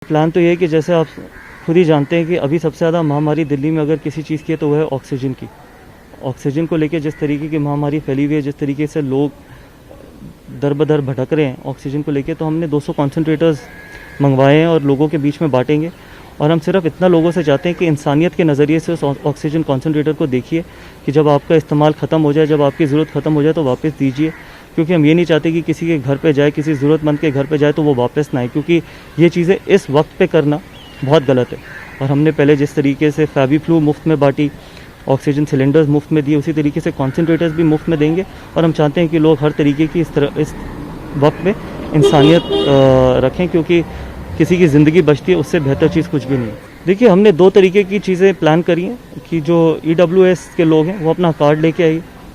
Plan तो ये है कि जैसे आप खुद ही जानते हैं कि अभी सबसे ज़्यादा महामारी दिल्ली में अगर किसी चीज़ की है तो वह है ऑक्सीजन की। ऑक्सीजन को लेकर जिस तरीके की महामारी फैली हुई है, जिस तरीके से लोग दर बदर भटक रहे हैं ऑक्सीजन को लेकर, तो हमने 200 कॉन्सनट्रेटर्स मंगवाए हैं और लोगों के बीच में बांटेंगे। और हम सिर्फ इतना लोगों से चाहते हैं कि इंसानियत के नज़रिए से उस ऑक्सीजन कॉन्सनट्रेटर को देखिए कि जब आपका इस्तेमाल ख़त्म हो जाए, जब आपकी ज़रूरत ख़त्म हो जाए तो वापस दीजिए, क्योंकि हम ये नहीं चाहते कि किसी के घर पे जाए, किसी ज़रूरतमंद के घर पे जाए तो वो वापस ना आए, क्योंकि ये चीज़ें इस वक्त पे करना बहुत गलत है। और हमने पहले जिस तरीके से फेविफ्लू मुफ्त में बांटी, ऑक्सीजन सिलेंडर्स मुफ्त में दिए, उसी तरीके से कॉन्सनट्रेटर्स भी मुफ्त में देंगे। और हम चाहते हैं कि लोग हर तरीके की इस वक्त में इंसानियत रखें, क्योंकि किसी की ज़िंदगी बचती है उससे बेहतर चीज़ कुछ भी नहीं है। देखिए, हमने 2 तरीके की चीज़ें प्लान करी हैं कि जो EWS के लोग हैं वो अपना कार्ड लेके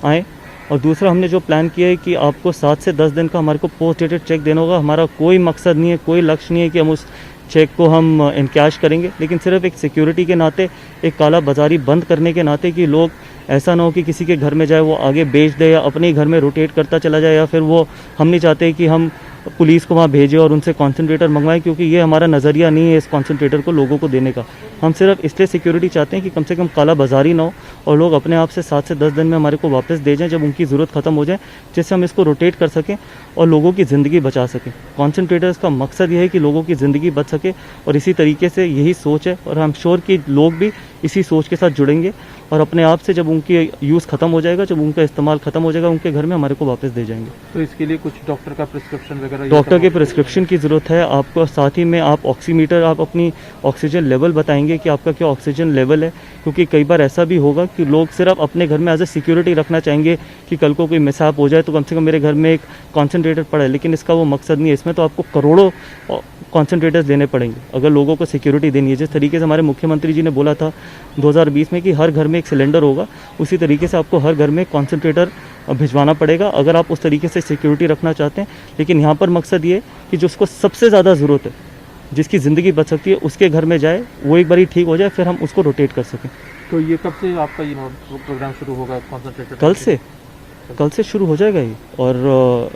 आएँ, और दूसरा हमने जो प्लान किया है कि आपको 7 से 10 दिन का हमारे को पोस्ट डेटेड चेक देना होगा। हमारा कोई मकसद नहीं है, कोई लक्ष्य नहीं है कि हम उस चेक को हम इनकैश करेंगे, लेकिन सिर्फ एक सिक्योरिटी के नाते, एक काला बाजारी बंद करने के नाते, कि लोग ऐसा ना हो कि किसी के घर में जाए वो आगे बेच दे या अपने ही घर में रोटेट करता चला जाए, या फिर वो हम नहीं चाहते कि हम पुलिस को वहाँ भेजें और उनसे कॉन्सनट्रेटर मंगवाएं, क्योंकि ये हमारा नज़रिया नहीं है इस कॉन्सनट्रेटर को लोगों को देने का। हम सिर्फ इसलिए सिक्योरिटी चाहते हैं कि कम से कम काला बाजारी ना हो और लोग अपने आप से 7 से 10 दिन में हमारे को वापस दे जाएं जब उनकी ज़रूरत ख़त्म हो जाए, जिससे हम इसको रोटेट कर सकें और लोगों की ज़िंदगी बचा सकें। कॉन्सनट्रेटर्स का मकसद ये है कि लोगों की ज़िंदगी बच सके, और इसी तरीके से यही सोच है, और हम श्योर कि लोग भी इसी सोच के साथ जुड़ेंगे और अपने आप से जब उनकी यूज़ ख़त्म हो जाएगा, जब उनका इस्तेमाल ख़त्म हो जाएगा, उनके घर में हमारे को वापस दे जाएंगे। तो इसके लिए कुछ डॉक्टर का प्रिस्क्रिप्शन वगैरह, डॉक्टर के प्रिस्क्रिप्शन की ज़रूरत है आपको। साथ ही में आप ऑक्सीमीटर, आप अपनी ऑक्सीजन लेवल बताएंगे कि आपका क्या ऑक्सीजन लेवल है, क्योंकि कई बार ऐसा भी होगा कि लोग सिर्फ अपने घर में एज ए सिक्योरिटी रखना चाहेंगे कि कल को कोई मिसहैप हो जाए तो कम से कम मेरे घर में एक कॉन्सनट्रेटर पड़ा है, लेकिन इसका वो मकसद नहीं है। इसमें तो आपको करोड़ों कॉन्सनट्रेटर्स लेने पड़ेंगे अगर लोगों को सिक्योरिटी देनी है। जिस तरीके से हमारे मुख्यमंत्री जी ने बोला था 2020 में कि हर घर में एक सिलेंडर होगा, उसी तरीके से आपको हर घर में कॉन्सनट्रेटर भिजवाना पड़ेगा अगर आप उस तरीके से सिक्योरिटी रखना चाहते हैं। लेकिन यहाँ पर मकसद ये कि जिसको सबसे ज़्यादा ज़रूरत है, जिसकी ज़िंदगी बच सकती है, उसके घर में जाए, वो एक बारी ठीक हो जाए, फिर हम उसको रोटेट कर सकें। तो ये कब से आपका ये प्रोग्राम शुरू होगा कॉन्सनट्रेटर? कल से शुरू हो जाएगा ये। और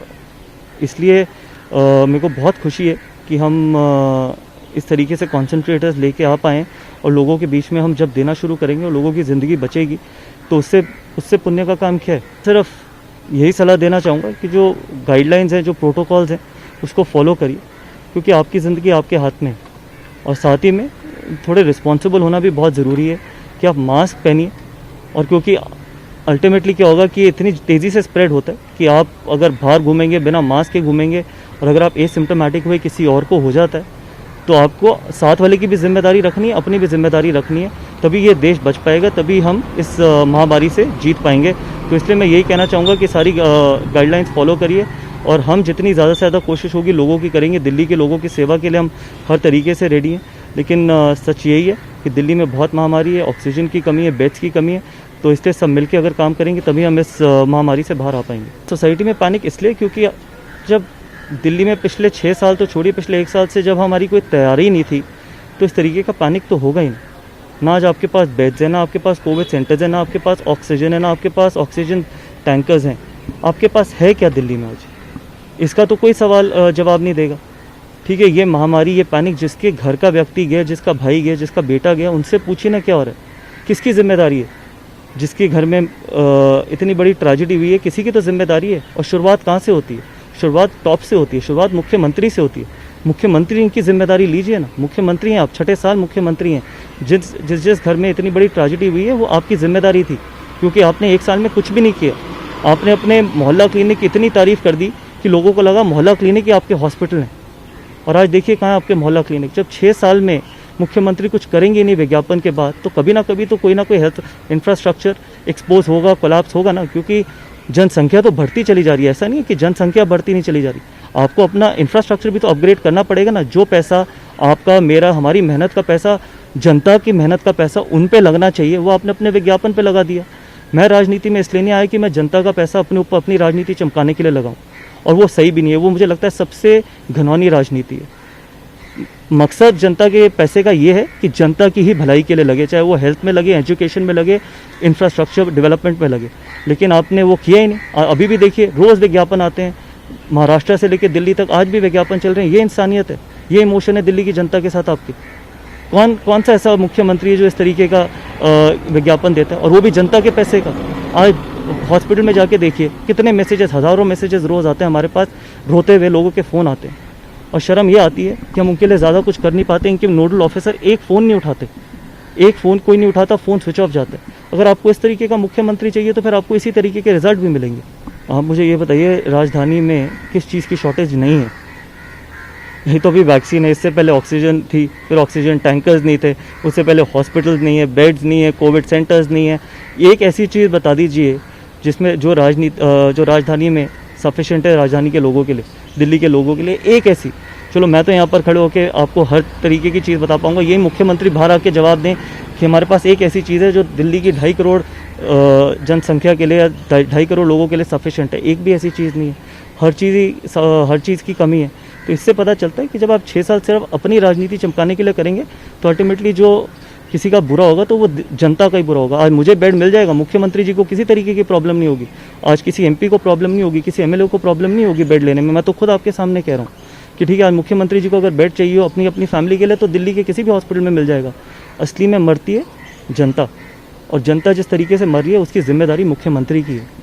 इसलिए मेरे को बहुत खुशी है कि हम इस तरीके से कॉन्सनट्रेटर्स लेके आ पाएँ, और लोगों के बीच में हम जब देना शुरू करेंगे और लोगों की ज़िंदगी बचेगी, तो उससे पुण्य का काम क्या है। सिर्फ यही सलाह देना चाहूँगा कि जो गाइडलाइंस हैं, जो प्रोटोकॉल्स हैं, उसको फॉलो करिए, क्योंकि आपकी ज़िंदगी आपके हाथ में है। और साथ ही में थोड़े रिस्पॉन्सिबल होना भी बहुत ज़रूरी है कि आप मास्क पहनिए, और क्योंकि अल्टीमेटली क्या होगा कि इतनी तेज़ी से स्प्रेड होता है कि आप अगर बाहर घूमेंगे, बिना मास्क के घूमेंगे, और अगर आप एसिम्प्टोमेटिक हुए किसी और को हो जाता है, तो आपको साथ वाले की भी जिम्मेदारी रखनी है, अपनी भी जिम्मेदारी रखनी है, तभी ये देश बच पाएगा, तभी हम इस महामारी से जीत पाएंगे। तो इसलिए मैं यही कहना चाहूँगा कि सारी गाइडलाइंस फॉलो करिए, और हम जितनी ज़्यादा से ज़्यादा कोशिश होगी लोगों की करेंगे। दिल्ली के लोगों की सेवा के लिए हम हर तरीके से रेडी हैं, लेकिन सच यही है कि दिल्ली में बहुत महामारी है, ऑक्सीजन की कमी है, बेड्स की कमी है। तो इसलिए सब मिलकर अगर काम करेंगे तभी हम इस महामारी से बाहर आ पाएंगे। सोसाइटी में पैनिक इसलिए क्योंकि जब दिल्ली में पिछले 6 साल तो छोड़िए, पिछले 1 साल से जब हमारी कोई तैयारी नहीं थी, तो इस तरीके का पैनिक तो होगा ही नहीं। ना आज आपके पास बेड्स हैं, ना आपके पास कोविड सेंटर्स हैं, ना आपके पास ऑक्सीजन है, ना आपके पास ऑक्सीजन टैंकर्स हैं। आपके पास है क्या दिल्ली में आज? इसका तो कोई सवाल जवाब नहीं देगा। ठीक है, ये महामारी, ये पैनिक जिसके घर का व्यक्ति गया, जिसका भाई गया, जिसका बेटा गया, उनसे पूछिए ना क्या हो रहा है, किसकी जिम्मेदारी है? जिसके घर में इतनी बड़ी ट्रेजेडी हुई है, किसी की तो जिम्मेदारी है। और शुरुआत कहाँ से होती है? शुरुआत टॉप से होती है, शुरुआत मुख्यमंत्री से होती है। मुख्यमंत्री इनकी जिम्मेदारी लीजिए ना, मुख्यमंत्री हैं आप, 6ठे साल मुख्यमंत्री हैं। जिस घर में इतनी बड़ी ट्रेजेडी हुई है वो आपकी जिम्मेदारी थी, क्योंकि आपने 1 साल में कुछ भी नहीं किया। आपने अपने मोहल्ला क्लिनिक की इतनी तारीफ़ कर दी कि लोगों को लगा मोहल्ला क्लिनिक ही आपके हॉस्पिटल हैं, और आज देखिए कहाँ है आपके मोहल्ला क्लिनिक। जब 6 साल में मुख्यमंत्री कुछ करेंगे नहीं विज्ञापन के बाद, तो कभी ना कभी तो कोई ना कोई हेल्थ इंफ्रास्ट्रक्चर एक्सपोज होगा, कोलैप्स होगा ना, क्योंकि जनसंख्या तो बढ़ती चली जा रही है। ऐसा नहीं है कि जनसंख्या बढ़ती नहीं चली जा रही, आपको अपना इंफ्रास्ट्रक्चर भी तो अपग्रेड करना पड़ेगा ना। जो पैसा आपका, मेरा, हमारी मेहनत का पैसा, जनता की मेहनत का पैसा उन पे लगना चाहिए, वो आपने अपने विज्ञापन पे लगा दिया। मैं राजनीति में इसलिए नहीं आया कि मैं जनता का पैसा अपने ऊपर अपनी राजनीति चमकाने के लिए लगाऊं, और वो सही भी नहीं है। वो मुझे लगता है सबसे घिनौनी राजनीति है। मकसद जनता के पैसे का ये है कि जनता की ही भलाई के लिए लगे, चाहे वो हेल्थ में लगे, एजुकेशन में लगे, इंफ्रास्ट्रक्चर डेवलपमेंट में लगे, लेकिन आपने वो किया ही नहीं। अभी भी देखिए रोज़ विज्ञापन आते हैं, महाराष्ट्र से लेकर दिल्ली तक आज भी विज्ञापन चल रहे हैं। ये इंसानियत है? ये इमोशन है दिल्ली की जनता के साथ आपकी? कौन कौन सा ऐसा मुख्यमंत्री है जो इस तरीके का विज्ञापन देता है, और वो भी जनता के पैसे का? आज हॉस्पिटल में जाके देखिए कितने मैसेजेस, हज़ारों मैसेजेस रोज़ आते हैं हमारे पास, रोते हुए लोगों के फ़ोन आते हैं, और शर्म ये आती है कि हम उनके लिए ज़्यादा कुछ कर नहीं पाते। इनके नोडल ऑफिसर एक फ़ोन नहीं उठाते, एक फ़ोन कोई नहीं उठाता, फ़ोन स्विच ऑफ जाता है। अगर आपको इस तरीके का मुख्यमंत्री चाहिए तो फिर आपको इसी तरीके के रिजल्ट भी मिलेंगे। आप मुझे ये बताइए, राजधानी में किस चीज़ की शॉर्टेज नहीं है? यही तो अभी वैक्सीन है, इससे पहले ऑक्सीजन थी, फिर ऑक्सीजन टैंकर्स नहीं थे, उससे पहले हॉस्पिटल्स नहीं है, बेड्स नहीं है, कोविड सेंटर्स नहीं है। एक ऐसी चीज़ बता दीजिए जिसमें जो राजधानी में सफिशेंट है राजधानी के लोगों के लिए, दिल्ली के लोगों के लिए, एक ऐसी। चलो मैं तो यहाँ पर खड़े होकर आपको हर तरीके की चीज़ बता पाऊँगा, यही मुख्यमंत्री बाहर आके जवाब दें कि हमारे पास एक ऐसी चीज़ है जो दिल्ली की 2.5 करोड़ जनसंख्या के लिए, 2.5 करोड़ लोगों के लिए सफिशेंट है। एक भी ऐसी चीज़ नहीं है, हर चीज़ की कमी है। तो इससे पता चलता है कि जब आप 6 साल सिर्फ अपनी राजनीति चमकाने के लिए करेंगे तो अल्टीमेटली जो किसी का बुरा होगा तो वो जनता का ही बुरा होगा। आज मुझे बेड मिल जाएगा, मुख्यमंत्री जी को किसी तरीके की प्रॉब्लम नहीं होगी, आज किसी एमपी को प्रॉब्लम नहीं होगी, किसी एमएलए को प्रॉब्लम नहीं होगी बेड लेने में। मैं तो खुद आपके सामने कह रहा हूँ कि ठीक है, आज मुख्यमंत्री जी को अगर बेड चाहिए हो अपनी फैमिली के लिए तो दिल्ली के किसी भी हॉस्पिटल में मिल जाएगा। असली में मरती है जनता, और जनता जिस तरीके से मर रही है उसकी जिम्मेदारी मुख्यमंत्री की है।